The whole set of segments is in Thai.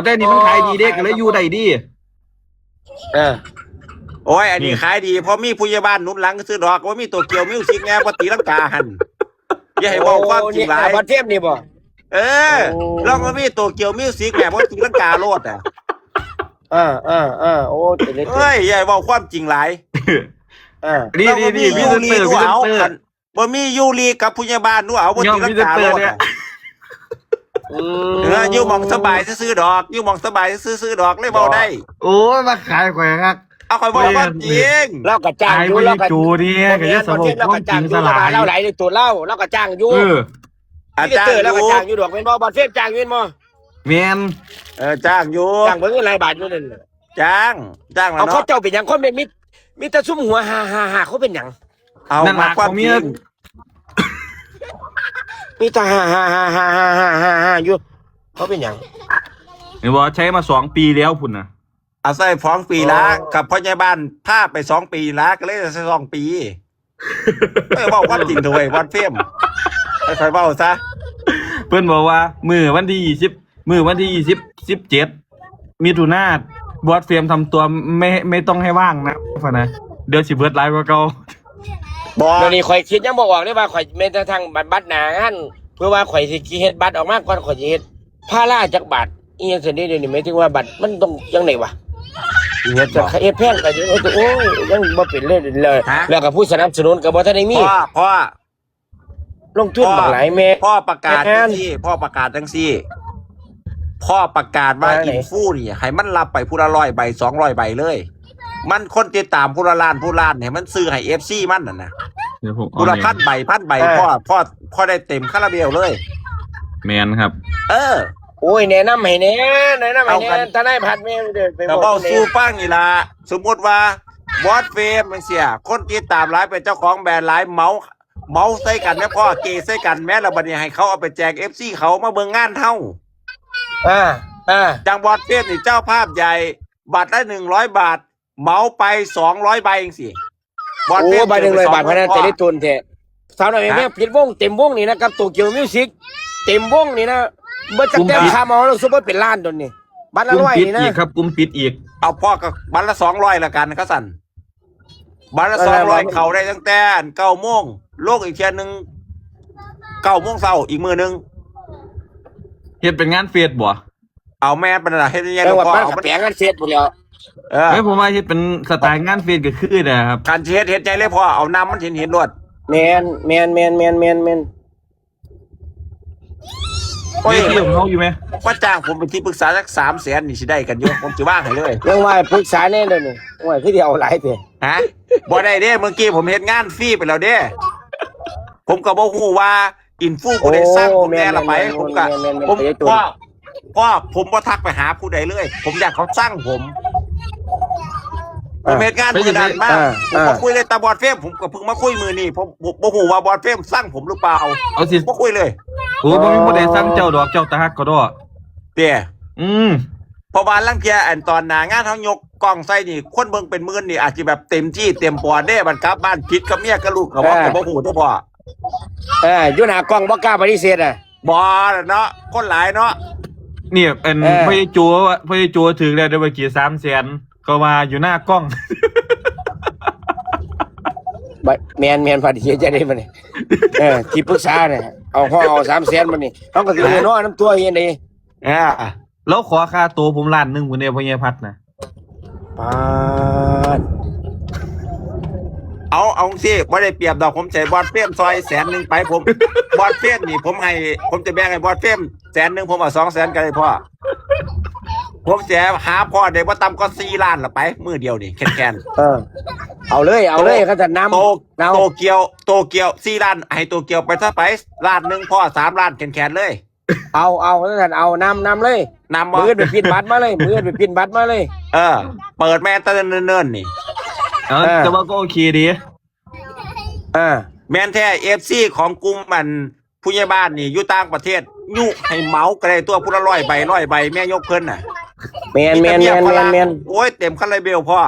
แต่นี่มันขายดีเด็กเลยอยู่ได้ดีโอ้ยอันนี้ขายดีเพราะมีผู้ใหญ่บ้านหนุนหลังซื้อดอกว่ามีตัวเกี่ยวมิวสิกแง่ปฏิลังกาหันอย่าให้บอกความจริงหลายบัดเทพนี่บ่ลองก็มีตัวเกี่ยวมิวสิกแง่ปฏิลังกาโลดโอ้เฮ้ยอย่าให้บอกความจริงหลายนี่มีเตอร์บ่มียูรีกับผู้ใหญ่บ้านนู้เอาปฏิลังกาโลดยู่มองสบายซื้อดอกยู่มองสบายซื้อดอกเลยเบาได้โอ้ยมาขายข่อยครับเอาข่อยบอกว่าจริงเราก็จ้างอยู่เราก็จูดีก็จะสมบูรณ์ความจริงสลายเราไหลในตัวเราก็จ้างอยู่อาจารย์เราก็จ้างอยู่ดอกเป็นบ่เทพจ้างอยู่บ่แม่นจ้างอยู่จ้างเบิ่งรายบาทอยู่นั่นจ้างเอาเขาเจ้าเป็นหยังคนเป็นมิตรซุ่มหัวฮ่าเขาเป็นหยังเอามาความจริงมีแต่ฮ่าอยู่เขาเป็นอย่างนี่บอกใช้มา2 ปีแล้วพุ่นนะเอาใส่2 ปีละกับพ่อใหญ่บ้านพาไป2 ปีละก็เลยใส่2 ปีไม่บอกว่าจริงด้วยวันเฟียมไม่ค่อยเบาซะเพื่อนบอกว่ามื้อวันที่27มิถุนายนบอสเฟียมทำตัวไม่ต้องให้ว่างนะพ่อนะเดี๋ยวสิเบิดไลฟ์กว่าเก่าบอกเดี๋ยวนี้ข่อยคิดยังบอกได้ว่าข่อยไม่ทางบัตรหนางั้นเพื่อว่าข่อยสิเฮ็ดบัตรออกมาก่อนข่อยสิเฮ็ดผ้าล่าจากบัตรอีหยังซั่นนี่เดี๋ยวนี้หมายถึงว่าบัตรมันต้องจังได๋วะเฮ็ดจะเฮ็ดแพงก็โอ้ยยังบ่เป็นเลยแล้วก็ผู้สนับสนุนก็บ่ทันได้มีพ่อลงทุนบักหลายแม่พ่อประกาศจังซี่พ่อประกาศว่าอินฟูนี่ให้มันรับไปผู้ละ100 ใบ200 ใบเลยมันคนติดตามผู้ละล้านเนี่ยมันซื้อให้ FC มันน่ะนะผู้ละ1,000 ใบพ่อได้เต็มคาราเบลเลยแมนครับโอ้ยแนะนำให้แทนายพัดแม่เด้อไปบอกสู้ฟังนี่ล่ะสมมุติว่าบอสเฟมมันเสียคนติดตามหลายเป็นเจ้าของแบรนด์หลายเมาใส่กันแม่พ่อเกใส่กันแม่แล้วบัดนี้ให้เขาเอาไปแจก FC เขามาเบิ่งงานเฮาจังบอสเฟมนี่เจ้าภาพใหญ่บัตรละ100 บาทเมาไป200 ใบเองสิบอลใบ100 บาทพนันแต่ได้ทุนแท้สาวหน่อยแม่ผิดวงเต็มวงนี่นะครับโตเกียวมิวสิกเต็มวงนี่นะเมื่อจังเต็มคาเมาแล้วซุปเปอร์เป็นล้านตัวนี้บัตรละ100นี่นะครับกุมปิดอีกเอาพ่อกับบัตรละ200ละกันก็สั่นบัตรละ200เขาได้ตั้งแต่9 โมงโลกอีกเที่ยนึง9 โมงเช้าอีกมื้อนึงเฮ็ดเป็นงานเฟสบ่เอาแม่เป็นอะไรเฮ็ดยังไงพ่อเอาแปลงงานเฟสบ่แล้วไม่ผมว่าเฮ็ดเป็นสไตล์งานเฟสก็คือนะครับการเฮ็ดใจเลยพ่อเอาน้ำมันเห็นรวดแมนโอ้ยเรื่องเขาอยู่ไหมว่าจ้างผมเป็นที่ปรึกษาสัก300,000นี่สิได้กันอยู่ผมจะว่างให้เลยเรื่องว่าปรึกษาแน่เลยนี่ว่าที่เดียวหลายเถอะบ่ได้เด้เมื่อกี้ผมเฮ็ดงานฟรีไปแล้วเด้ผมก็บ่ฮู้ว่าอินฟูผู้ใดสร้างผมแน่ละไปพ่อผมบ่ทักไปหาผู้ใดเลยผมอยากเขาสร้างผมเฮ็ดงานมือดันมากผมก็คุยเลยตาบอดเฟมผมก็เพิ่งมาคุยมือนี่ผมบ่ฮู้ว่าบอดเฟมสร้างผมหรือเปล่าเอาสิบ่คุยเลยโอ้บ่มีผู้ใดสร้างเจ้าดอกเจ้าตาฮักก็ดอกเตี้ยเพราะว่าลังเทียอันตอนหน้างานเฮายกกล้องใส่นี่คนเบิ่งเป็นหมื่นนี่อาจจะแบบเต็มที่เต็มปอดเด้บัดกลับบ้านผิดกับเมียกับลูกก็บ่ฮู้ตัวพ่ออยู่หน้ากล้องบ่กล้าปฏิเสธบ่เนาะคนหลายเนาะนี่เป็นพ่อจูถึงได้เมื่อกี้300,000ก็มาอยู่หน้ากล้องแมนพอดีจะได้มาเนี่ยที่ปรึกษาเนี่ยเอาพ่อเอา300,000มานี่ต้องก็คือน้อยน้ำตัวเองนี่แล้วขอค่าตัวผม1,000,000คนเดียวพ่อใหญ่พัดนะปาดเอาสิบ่ได้เปรียบดอกผมใช้บอดเฟมซอย100,000ไปผมบอดเฟมนี่ผมจะแบ่งให้บอดเฟม100,000ผมเอา200,000กันเลยพ่อผมเสียหาพ่อได้บ่ต่ำกว่า4 ล้านละไปมื้อเดียวนี่แค่นเอาเลยเขาจะนำโตเกียว4 ล้านให้โตเกียวไปซะไปล้านนึงพ่อ3 ล้านแค่นเลยเอาแล้วกันเอานำเลยมือไปพินบัตรมาเลยเปิดแม่ตะเนิ่นๆนี่แต่ว่าก็โอเคดีแมนแท้ FC ของกลุ่มมันผู้ใหญ่บ้านนี่อยู่ต่างประเทศยุให้เมาก็ได้ตัวผู้ละ100 ใบแม่ยกเพิ่นน่ะแมนโอ้ยเต็มคาราเบลพ่อ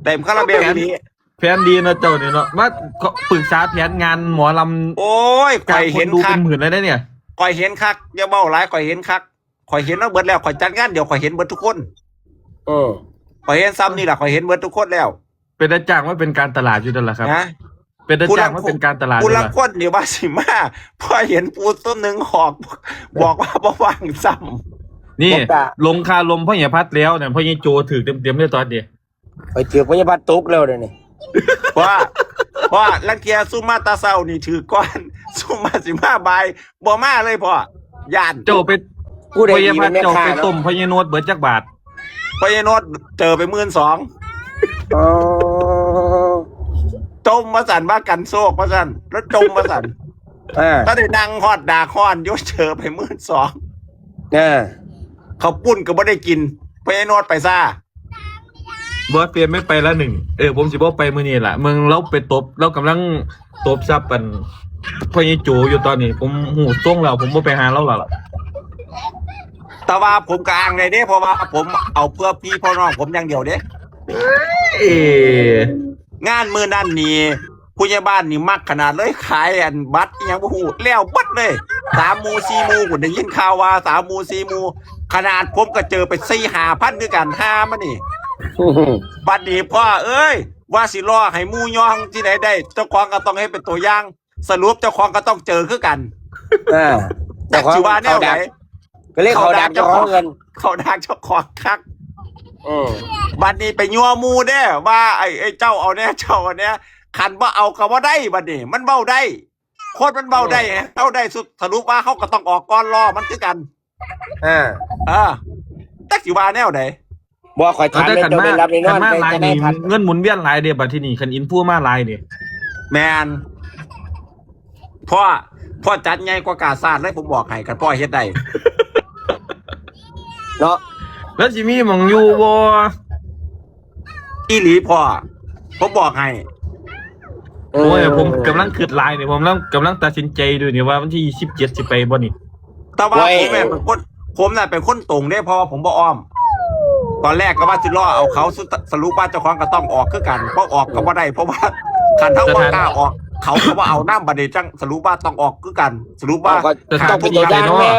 เต็มคาราเบลนี้แผนดีนะเจ้านี่เนาะมาปรึกษาแผนงานหมอลำโอ้ยข่อยเห็นดูเป็นหมื่นเลยนะเนี่ยข่อยเห็นคักอย่าเบ้าหลายข่อยเห็นคัก ข่อยเห็นว่าเบิดแล้วข่อยจัดงานเดี๋ยวข่อยเห็นเบิดทุกคน อืม ข่อยเห็นซ้ำนี่แหละข่อยเห็นเบิดทุกคนแล้ว เป็นอาจารย์ว่าเป็นการตลาดอยู่นั่นแหละครับ นะ เป็นอาจารย์ว่าเป็นการตลาด ผู้ อยู่ ละ ล่ะ คนนี่ว่าสิมาพอเห็นปูต้นหนึ่งหอกบอกว่าบ่ว่างซ้ นี่ลงคาลมพ่อใหญ่พัดแล้วเนี่ยพ่อใหญ่โจถือเต็มเลยตอนเดียว ไปถือพยาบาลตุกแล้วเดี๋ยวนี้ ำเพราะว่าลังเกียซุมมาตาเศร้านี่ถือก้อนซุมมาสิมาบายบ่มาเลยพ่อย่าน โจไป ผู้ใด พ่อใหญ่ ดี พั มั ด นไม่ โจ ฆ่า ไป เนาะ ต้มพ่อใหญ่โนดเบิดจักบาท พอยายโนดเจอไป12,000 อ๋อ จมมาสั่นว่ากันโซกมาสั่นแล้วจมมาสั่น ถ้าได้นั่งฮอดดาคอนยศเจอไป12,000 เขาปุ้นก็ไม่ได้กินพอยายโนดไปซ่า บอสเปลี่ยนไม่ไปละหนึ่งผมสิบอกไปมื้อนี้ล่ะมึงเราไปตบเรากำลังตบซับกันพ่อใหญ่โจอยู่ตอนนี้ ผมหูส่งแล้วผมบ่ไปหาเราแล้วล่ะ แต่ว่าผมกลางเลยเด้เพราะว่าผมเอาเพื่อพี่พ่อน้องผมอย่างเดียวเด้ เอ๊ะ งานมือนั่นนี่ผู้ใหญ่บ้านนี่มักขนาดเลยขายอันบัตรอหยังบ่ฮู้แล้วบัดเลย3 หมู่ 4 หมู่ผมได้ยินข่าวว่า3 หมู่ 4 หมู่ขนาดผมก็เจอไป 4-5,000คือกันห้ามานี่บัดนี้พ่อเอ้ยว่าสิรอให้หมู่ยองที่ไหนได้เจ้าของก็ต้องให้เป็นตัวอย่างสรุปเจ้าของก็ต้องเจอคือกันแต่สิว่าแนวไหน ก็เรียกเขาดักเจ้าของเงิน เขาดักเจ้าของคักบัดนี้ไปยัวหมูเด้ว่าไอ้เจ้าเอาเนี้ยเจ้าเอาเนี้ยขันว่าเอาก็ว่าได้บัดนี้มันเบ้าได้โคตรมันเบ้าได้ฮะเอาได้สุดสรุปว่าเขาก็ต้องออกก้อนรอมันคือกันแต่สิว่าแนวไหน บอกข่อยถาม แต่ เลย ขัน เจ้า มา ไปรับในน ขั อน น มา ไป หลาย จะได้ นี่ พัน เงินหมุนเวียนหลายเด้บัดที่นี่คันอินฟูมาหลายนี่ แมนพ่อจัดไงกว่ากาซาดเลยผมบอกให้กันพ่อเฮ็ดได้ เนาะ แล้วสิมีหม่องอยู่บ่ อีหลีพ่อผมบอกให้ โอ้ยผมกำลังคิดหลายนี่ผมกำลังตัดสินใจดูนี่ว่าวันที่27สิไปบ่นี่ แต่ว่าผมน่ะเป็นคนตรงได้เพราะว่าผมบ่อ้อม ตอนแรกก็ว่าสิรอเอาเขาสรุปว่าเจ้าของก็ต้องออกคือกันเพราะออกก็บ่ได้เพราะว่าขันเท่าว่ากล้าออก เขาก็ว่าเอาน้ำบัดนี้จังสรุปว่าต้องออกคือกัน สรุปว่า ต้องเป็นตัวอย่างแม่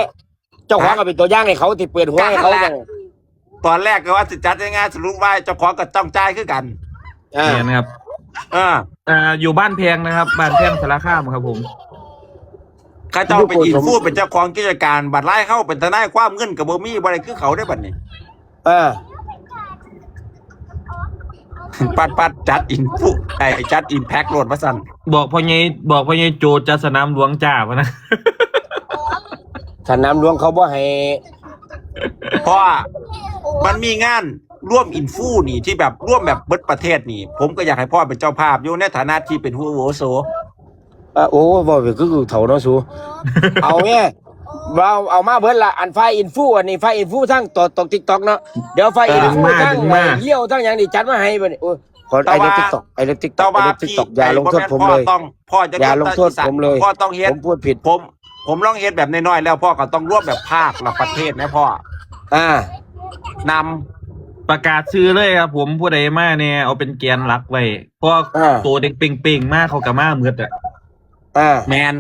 เจ้าของก็เป็นตัวอย่างให้เขาที่เปิดหัวให้เขาอย่าง ตอนแรกก็ว่าสิจัดยังไงสรุปว่าเจ้าของก็ต้องจ่ายคือกัน เนี่ยนะครับ อยู่บ้านแพงนะครับบ้านแพงสารคามครับผม ข้าเจ้าเป็นอินฟูเป็นเจ้าของกิจการบัตรไล่เข้าเป็นทนายความเงินกับบ่มีบ่ได้คือเขาได้บัดนี้ปัดจัดอินฟูไอ้จัดอินแพ็คโหลดมาสั่น บอกพ่อใหญ่โจจะสนามหลวงจ้าพะนะ สนามหลวงเขาบ่ให้ เพราะมันมีงานร่วมอินฟูนี่ที่แบบร่วมแบบเบิดประเทศนี่ ผมก็อยากให้พ่อเป็นเจ้าภาพอยู่ในฐานะที่เป็นผู้อาวุโส โอ้บอกไปคือเถ่าเนาะสูเอาแม่เอามาเบิดละอันไฟอินฟูอันนี้ไฟอินฟูทั้งตก TikTok เนาะเดี๋ยวไฟอินฟูทั้งเยี่ยวทั้งอย่างนี้จัดมาให้บัดนี้โอ้ขอไอ้เรื่อง TikTok ไอ้เรื่อง TikTok ไอ้เรื่อง TikTok อย่าลงโทษผมเลยอย่าลงโทษผมเลยพ่อต้องเฮ็ด ผมพูดผิดผมลองเฮ็ดแบบน้อยๆแล้วพ่อก็ต้องร่วมแบบภาคละประเทศนะพ่อนำประกาศชื่อเลยครับผมผู้ใดมาเนี่ยเอาเป็นแกนหลักไว้เพราะตัวเด็กเป่งๆมากเขากับมาเหมือนแมน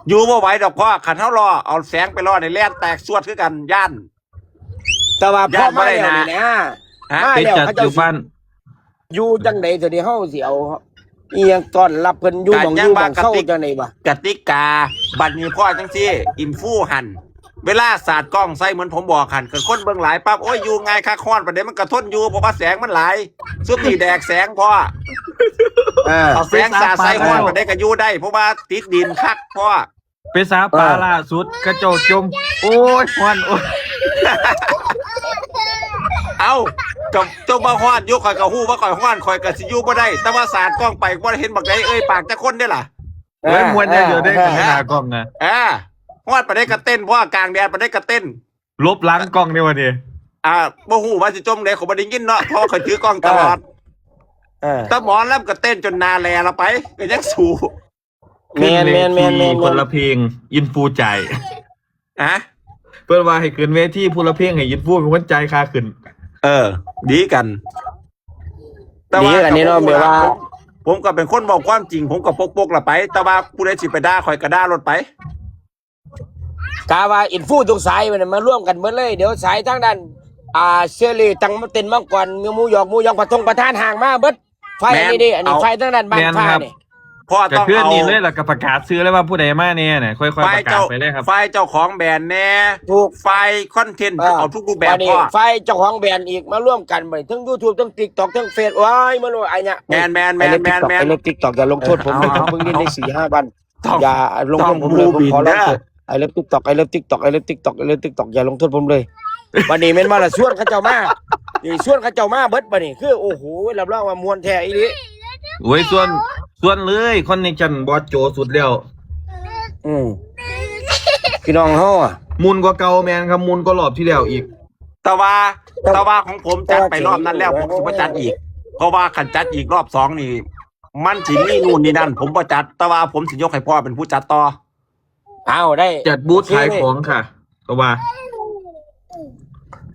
อยู่บ่ไหวดอกพ่อขันเท้ารอเอาแสงไปรอในแล่นแตกสวดคือกันย่าน แต่ว่าพ่อมาแล้วนี่นะมา เป็น แล้ว จัด เขา อ จะ ยู่บ้าน อยู่จังได๋ตัวนี้เฮาสิเอาอีหยังต้อนรับเพิ่นอยู่หม่องอยู่หม่องเข้าจังได๋บ่ กติกาบัดนี้พ่อจังซี่อินฟูหันเวลาสาดกล้องใส่เหมือนผมบอกหันคือคนเบิ่งหลายปั๊บโอ้ยอยู่ไงคักฮ้อนประเดี๋ยวมันกระทนอยู่เพราะว่าแสงมันหลายซุปนี่แดกแสงพ่อเอาแสงสาดใส่ฮ้อนประเดี๋ยวก็อยู่ได้เพราะว่าติดดินคักพ่อไปสาปลาล่าสุดกระโจกจมโอ้ยฮ้อนโอ้ย เอาจมมาฮ้อนอยู่ข่อยก็ฮู้ว่าข่อยฮ้อนข่อยก็สิอยู่บ่ได้แต่ว่าสาดกล้องไปบ่ได้เห็นบักใดเอ้ยปากจะคนได้ล่ะเฮ้ยมวนเยอะๆได้ขนาดกล้องนะฮอดไปได้กระเต้นเพราะกลางแดดไปได้กระเต้นลบล้างกล้องในวันนี้บ่ฮู้ว่าสิจมได้เขาบ่ได้ยินเนาะเพราะเขาถือกล้องตลอดแต่หมอลำกระเต้นจนนาแลละไปก็ยังสู้แม่นคนละเพลงอินฟูใจเพื่อว่าให้ขึ้นเวทีผู้ละเพลงให้อินฟูเป็นคนใจค่าขึ้นดีกันดีกันนี่เนาะแบบว่าผมก็เป็นคนบอกความจริงผมก็ปกละไปแต่ว่าผู้ใดสิไปด่าข่อยก็ด่ารถไป กาว่าอินฟูทุกสายมันมาร่วมกันหมดเลยเดี๋ยวสายทางด้านเซรีตังมาเต็นมังกรมีหมูหยองประทานห่างมาเบิดไฟอันนี้ดิอันนี้ไฟทางด้านบ้านฟ้านี่ พ่อ ก็ ต้อง เคลื่อน เอา นี้เลยแล้วก็ประกาศซื้อเลยว่าผู้ใดมาเนี่ยค่อยๆประกาศไปเลยครับ ไฟเจ้าของแบรนด์แน่ ถูก ไฟคอนเทนต์เอาทุกรูปแบบ วันนี้ พ่อ ไฟเจ้าของแบรนด์อีกมาร่วมกันไปทั้ง YouTube ทั้ง TikTok ทั้งเฟซว้ายมาโลไอ้เนี่ย แมน ไอ้เล็ก TikTok อย่าลงโทษผมเลยเพิ่งเล่นได้ 4-5 วัน ต้อง อย่าลงโทษผมเลย ต้อง ผมขอ บูบิน ร้อง นะ เถอะไอ้เล็ก TikTok ไอ้เล็ก TikTok ไอ้เล็ก TikTok ไอ้เล็ก TikTok อย่าลงโทษผมเลยวันนี้แม่นมาละส่วนเขาเจ้ามานี่ส่วนเขาเจ้ามาเบิดบัดนี้คือโอ้โหรับรองว่ามวนแท้อีหลี โอ้ยส่วนเลยคอนเนคชั่นบอสโจสุดแล้ว พี่น้องเฮาอ่ะ มุนกว่าเก่าแมนครับมุนก็รอบที่แล้วอีก แต่ว่าของผมจัดไปรอบนั้นแล้วผมจะมาจัดอีก เพราะว่าขันจัดอีกรอบ2นี่ มันสิมีนู่นนี่นั่น ผมประจัด แต่ว่าผมสิยกให้พ่อเป็นผู้จัดต่อ เอาได้ จัดบูธขายของค่ะก็ว่า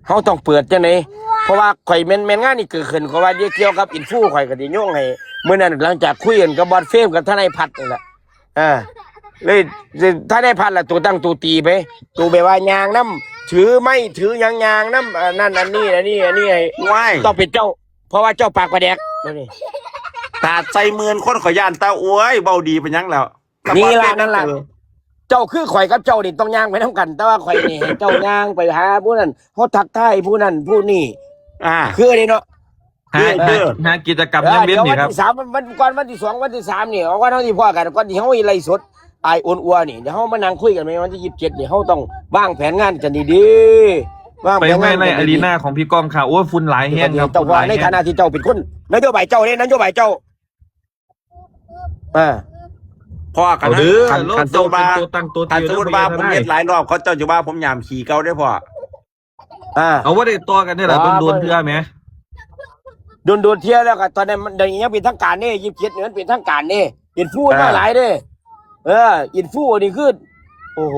เฮาต้องเปิดจังได๋เพราะว่าข่อยแม่นงานนี่เกิดขึ้นเพราะว่าเกี่ยวกับอินฟูข่อยก็สิโยงให้มื้อนั้นหลังจากคุยกันกับบอสเฟมกับทนายพัฒน์นี่แหละเลยทนายพัฒน์ล่ะตัวตั้งตัวตีไปตัวแบบว่ายางน้ำถือไม่ถือยางน้ำนั่นอันนี้ให้ ว้าย ต้องเป็นเจ้า เพราะว่าเจ้าปากประแดกนี่ ตาใจเมือนคนขอยานตาอวยเบาดีเป็นยังแล้ว นี่ล่ะนั่นล่ะเจ้าคือข่อยกับเจ้านี่ต้องย่างไปนำกัน แต่ว่าข่อยนี่ให้เจ้าย่างไปหาผู้นั้นเฮาทักทายผู้นั้นผู้นี้ คืออันนี้เนาะ หากิจกรรมยังเว้นนี่ครับ วันที่3วันก่อนวันที่2วันที่3นี่เอาว่าเฮาสิพอกันก่อนที่เฮาสิไล่สดอายอ้วนอัวนี่เดี๋ยวเฮามานั่งคุยกันในวันที่27นี่เฮาต้องวางแผนงานกันดีๆวาง ไป แผน ไม่ งาน ใน กัน อารีนาของพี่ก้องค่ะโอ้ยฝุ่นหลายแห้งครับ เจ้า ฝุ่นห ว่า ลาย ใน แห้ ฐาง นะที่เจ้าเป็นคนนโยบายเจ้าเด้นโยบายเจ้า พ่อกั เอา น เด้อ ขัน โล ขั ด น โต สู้ เป็ มาน ตัวตั้งตัว ขัน ตี สู้มาผมเฮ็ดหลายรอบเขาเจ้าจะว่าผมยามขี่เก่าได้พ่อ เอาว่าได้ตัวกันนี่แหละโดนเพื่อไหม โดนเที่ยวแล้วก็ตอนนี้มันยังเป็นทางการนี่27นี่มันเป็นทางการนี่อินฟูมาหลายเด้อินฟูนี่คือโอ้โห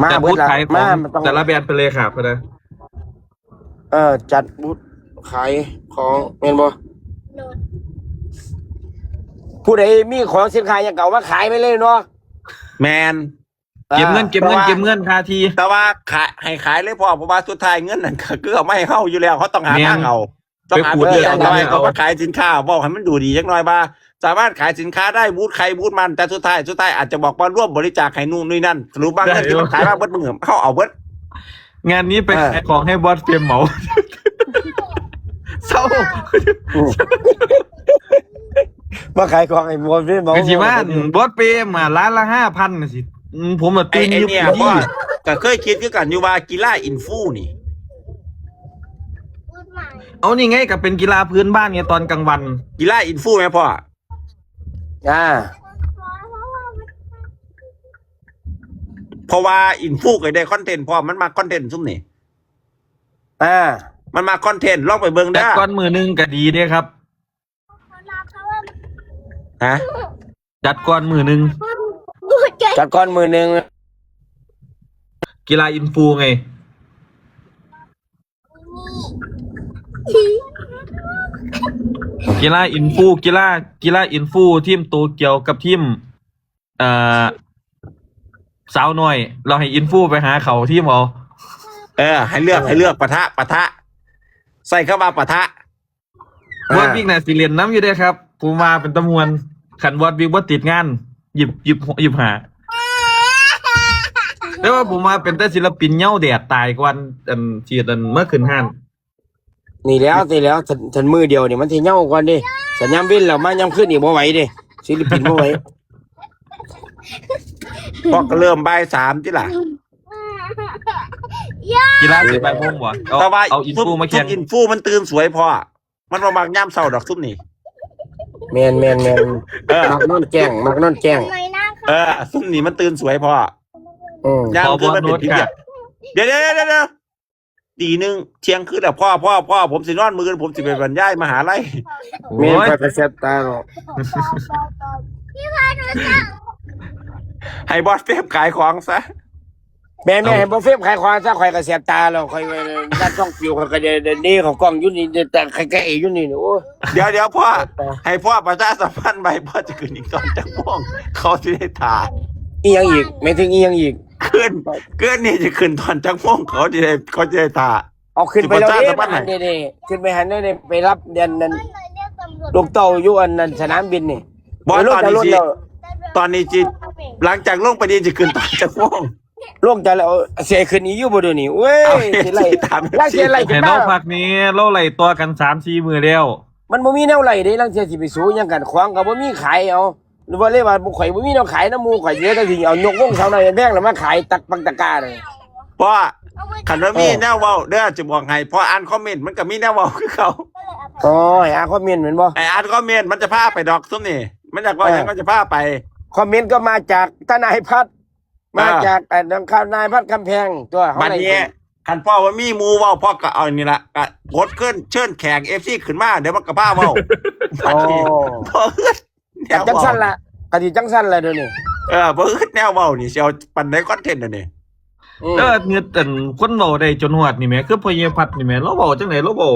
มา แต่ เบิ บู ด ธ ละ ขายขอ มาง มันต้อง แต่ละแบรนด์ไปเลยค่ะพอนะ จัดบูธขายของเห็นบ่ผู้ใดมีของสินค้าอย่างเก่ามาขายไปเลยเนาะ แมน เก็บเงินค่าที แต่ว่าขายเลยพ่อเพราะว่าสุดท้ายเงินนั่นก็คือเอาไม่ให้เข้าอยู่แล้วเขาต้องหาทางเอาต้องหาทางเอาเขามาขายสินค้าบอกให้มันดูดีจักหน่อยบ้าสามารถขายสินค้าได้บูธใครบูธมันแต่สุดท้ายอาจจะบอกว่าร่วมบริจาคให้นู่นนี่นั่นสรุปว่าเงินที่มันขายมาเบิดมึงเข้าเอาเบิด งานนี้ไปขายของให้บอสเฟรมเหมาเศร้า มาขายของไอ้บอลพี่บอก กะสิว่าบอสเฟรมร้านละ5,000น่ะสิผมมา ไอ้ ตื่น เนี่ยพ่อก็เคยคิดคือกันอยู่ว่ากีฬาอินฟูนี่ เอานี่ไงกับเป็นกีฬาพื้นบ้านไงตอนกลางวัน กีฬาอินฟูไหมพ่อ เพราะว่าอินฟูก็ได้คอนเทนต์พ่อมันมาคอนเทนต์ซุ่มนี่มันมาคอนเทนต์ลองไปเบิ่ง จั ได้ ดก้อนมือหนึงก็ดีเด้ครับ ฮะ จัดก้อนมือหนึง จัดก้อนมือหนึ่ง กีฬาอินฟูไงกีฬาอินฟูทีมโตเกียวกับทีมสาวน้อย เราให้อินฟูไปหาเขาทีมเอา ให้เลือกปะทะใส่เข้ามาปะทะ วอดบิ๊กน่ะสิเรียนน้ำอยู่เด้ครับผมมาเป็นตำมวนขันวอดบิ๊กว่าติดงานหยิบหาแต่ว่าผมมาเป็นแต่ศิลปินเหย้าแดดตายกว่าที่เมื่อคืนห้าน นี่แล้วฉันมือเดียวนี่มันที่เน่าก่อนดิสัญญาณบินแล้วมันยังขึ้นอีกบ่ไหวดิศิลปินบ่ไหว พอก็เริ่มบ่าย3ที่ล่ะ กีฬาสิบใบพงบ่ แต่ว่า เอาอินฟูมาแข่ง อินฟูมันตื่นสวยพอมันบ่มักย่ำเช้าดอกซุ่มนี่ แมนมักนอนแจ้ง ซุ่มนี่มันตื่นสวยพอย่ำคือมันเป็นพิเศษเดี๋ยวตีหนึ่งเที่ยงคืนแล้วพ่อผมสินอนมื้อผมสิไปบรรยายมหาลัย แมน โอ้ย ไปเสียตา ให้บอสเฟมขายของซะ แม่ให้บ่เฟมขายความซะข่อยก็เสียบตาแล้วข่อยด้านช่องปิวข่อยก็จะนี่ของกล้องอยู่นี่แต่ใกล้ๆอยู่นี่โอ้ เดี๋ยวพ่อให้พ่อประชาสัมพันธ์ไปพ่อจะขึ้นอีกตอนจังม่วงเขาสิได้ถ่า อีหยังอีกไม่ถึงอีหยังอีก ขึ้นนี่จะขึ้นตอนจังม่วงเขาจะได้ถ่า เอาขึ้นไปแล้ว สิ เด้ ประชาสัมพันธ์ไหน นี่ขึ้นไปหันนี่ไปรับเดือนนั้นลูกเต้าอยู่อันนั้นสนามบินนี่ บอส ลงจากรถแล้ว ตอนนี้จีหลังจากลงไปดีจะขึ้นตอนจังม่วง ลงจากแล้วเสียขึ้นอีกอยู่บ่เดี๋ยวนี้เว้ย เอา สิไล่ ตาม ลังเสียไล่ขึ้ เห็ น น มา เราพักนี้เราไล่ตัวกัน3-4มือแล้ว มันบ่มีแนวไล่เด้ลังเสียสิไปสู้หยังกันขวางก็บ่มีขายเอาหรือว่าเลยว่าข่อยบ่มีแนวขายน้ำหมู่ข่อยเยอะจังสิเอายกวงเสาหน่อยแพงแล้วมาขายตักปังตะกร้าเลย เพราะขันว่ามีแนวเว้าเด้อจะบอกให้พออ่านคอมเมนต์มันก็มีแนวเว้าคือเขา โอ้ยคอมเมนต์เหมือนบ่ ไออ่านคอมเมนต์มันจะพาไปดอกซุ่มนี่มันอยากว่าอย่างก็จะพาไป คอมเมนต์ก็มาจากทนายพัฒน์มาจากทางนายพัฒน์กำแพงตัวเขา บัดนี้ขันพ่อว่ามีหมูเว้าพ่อก็เอานี่ละก็กดขึ้นเชิญแขก FC ขึ้นมาเดี๋ยวมันก็พาเว้าบัด โอ้ นี้บ่อึดแนว จัง เว้า สั้นละกะสิจังสั้นละเดี๋ยวนี้ บ่อึดแนวเว้านี่สิเอาปันได้คอนเทนต์อันนี้ แล้วเงือแต่คนเบาได้จนหวดนี่แหม่คือพญพัดนี่แหม่เราเบาจังไหนเราเบา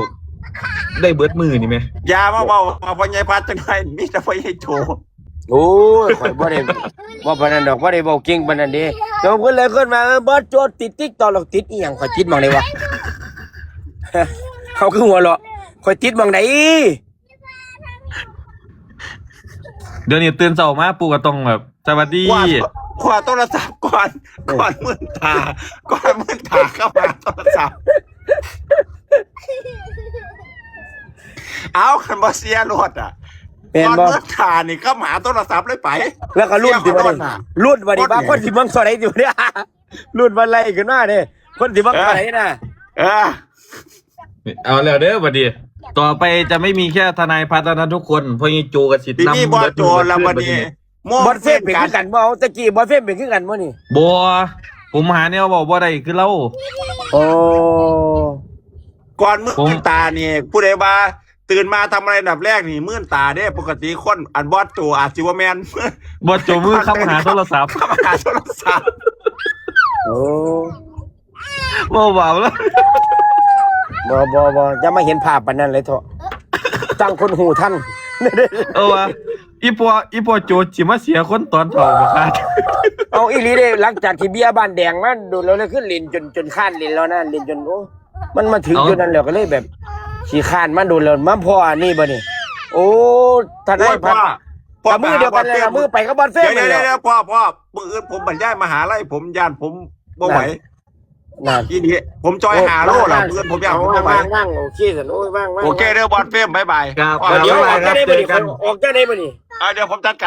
ได้เบิดมือนี่แหม่ อย่ามาเว้าว่าพ่อใหญ่พัดจังได๋มีแต่พ่อใหญ่โจ โอ้ยข่อยบ่ได้บ่ปานนั้นดอกบ่ได้เว้าเก่งปานนั้นเด้จบกันเลยขึ้นมาบ่โจทย์ติดติ๊กตอกหรอกติดอีหยังข่อยติดหม่องใดวะ เขาคือหัวเราะข่อยติดหม่องใด เดี๋ยวนี้ตื่นเช้ามาปู่ก็ต้องแบบสวัสดี คว้าโทรศัพท์ก่อนมื่นตาเข้ามาโทรศัพท์เอาคันบ่เสียรถอ่ะ แม่น ตอน บ่ มื่นตานี่ก็หาโทรศัพท์เลยไป แล้วก็รุ่นสิบ่ได้รุ่นบ่ได้บางคนสิเบิ่งซอใดอยู่เนี่ย รุ่นบ่ไล่ขึ้นมาเด้คนสิเบิ่งซอใดน่ะ เออ เอาแล้วเด้อบัดนี้ต่อไปจะไม่มีแค่ทนายพัฒนาทุกคนเพราะยังโจกับสิทธิ์ ที่ นำ นี่บอสโจรแล้ววันนี้ม่วง บอลเฟซเป็นคือกันบ่เอาตะกี้บอลเฟซเป็นคือกันบ่นี่ บัวผมหาแนวบอกว่าได้คือเรา โอ้ ก่อนมื่นตานี่ผู้ใดว่าตื่นมาทำอะไรอันดับแรกนี่มื่นตาเด้ปกติคนอันบอสโจอาจสิว่าแมน บอโจมือเข้ามาหาโทรศัพท์ เข้ามาหาโทรศัพท์ โอ้ เบาๆแล้ว บ่จะมาเห็นภาพปานนั้นเลยเถอะตั้งคนหูท่าน เอาวะอีพอโจจิมาเสียคนตอนเฒ่าบ่ครับ เอาอีหลีเด้หลังจากที่เบียร์บ้านแดงมาโดนแล้วเลยขึ้นเล่นจนข้านเล่นแล้วนะเล่นจนโอ้มันมาถึงจุดนั้นแล้วก็เลยแบบขี้ข้านมาโดนแล้วมาพ่ออันนี้บ่นี่โอ้ทนายพัดกับมือเดียวกันเลยล่ะมือไปกับบอลเฟซ เดี๋ยว เลย เดี๋ยวพ่อมืออื่นผมบรรยายมหาลัยผมย่านผมบ่ไหว นั่น ทีนี้ผมจอยหาโลแล้วมืออื่นผมย่านผมบ่ไหว ว่างโอเคสันโอ้ยว่าง โอเคเด้อบอลเฟมบ๊ายบาย ครับ เดี๋ยวออกจะได้บ่นี่ออกจะได้บ่นี่ เดี๋ยวผมจัดการ